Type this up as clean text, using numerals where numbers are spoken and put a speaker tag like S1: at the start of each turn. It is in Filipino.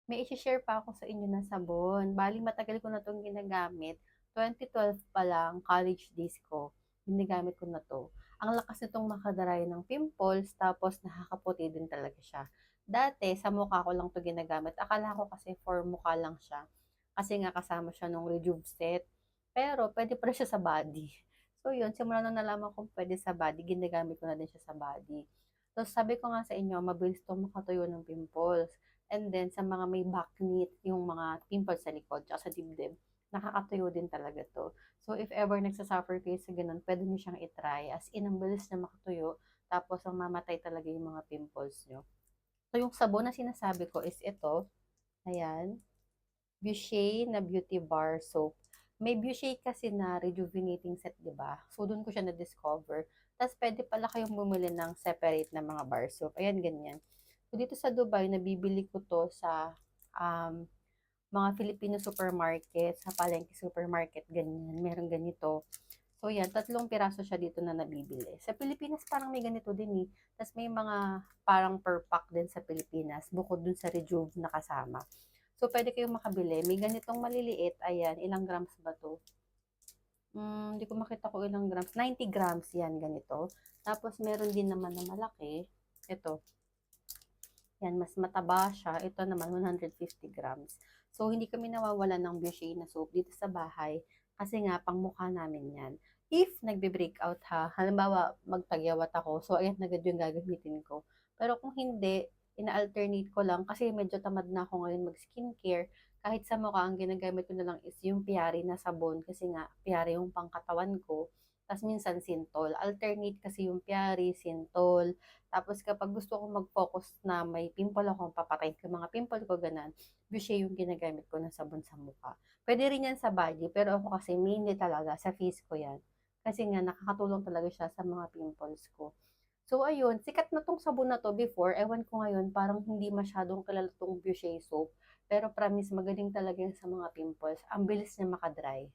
S1: May i-share pa ako sa inyo na sabon. Bali matagal ko na 'tong ginagamit, 2012 pa lang, college days ko, ginagamit ko na 'to. Ang lakas nitong maka-dry ng pimples, tapos nakakaputi din talaga siya. Dati sa mukha ko lang 'to ginagamit, akala ko kasi for mukha lang siya, kasi nga kasama siya nung Rejuve set, pero puwede pala siya sa body. So yun, simula nung nalaman kong puwede sa body, ginagamit ko na din siya sa body. Tapos sabi ko nga sa inyo, mabilis 'tong makatuyo ng pimples. And then sa mga may baknit, yung mga pimples sa likod tsaka sa dibdib, nakakatuyo din talaga 'to. So if ever nagsa-suffer kayo sa gano'n, puwede niyo siyang i-try, as in ang bilis niya makatuyo, tapos mamamatay talaga yung mga pimples niyo. So yung sabon na sinasabi ko is ito, ayan, Beushey na Beauty Bar Soap. May Beushey kasi na rejuvenating set, 'di ba? So dun ko siya na-discover. Ta's puwede pala kayong bumili ng separate na mga bar soap, ayan ganyan. So dito sa Dubai nabibili ko 'to sa, um, mga Filipino supermarket, sa palengke supermarket ganyan, merong ganito. So yan, 3 piraso siya dito na nabibili. Sa Pilipinas parang may ganito din, eh, ta's may mga parang per pack din sa Pilipinas bukod dun sa Rejuve na kasama. So puwede kayong makabili, may ganitong maliliit, ayan, ilang grams ba 'to? Hindi ko makita kung ilang grams, 90 grams 'yan, ganito. Tapos meron din naman na malaki, ito. Yan, mas mataba siya. Ito naman 150 grams. So, hindi kami nawawalan ng Beushey na soap dito sa bahay kasi nga pangmukha namin yan. If nagbe-breakout ha, halimbawa magtagyawat ako, so ayan agad yung gagamitin ko. Pero kung hindi, ina-alternate ko lang kasi medyo tamad na ako ngayon mag-skincare. Kahit sa mukha, ang ginagamit ko na lang is yung Piari na sabon kasi nga Piari yung pangkatawan ko. Tapos minsan Sintol. Alternate kasi yung Piari, Sintol, tapos kapag gusto ko mag-focus na may pimple ako, papatayin ko yung mga pimple ko, ganun, Beushey yung ginagamit ko na sabon sa mukha. Pwede rin yan sa body, pero ako kasi mainly talaga sa face ko yan. Kasi nga nakakatulong talaga siya sa mga pimples ko. So ayun, sikat na tong sabon na to before, ewan ko ngayon, parang hindi masyadong kilala tong Beushey soap. Pero promise, magaling talaga yan sa mga pimples. Ang bilis niya makadry.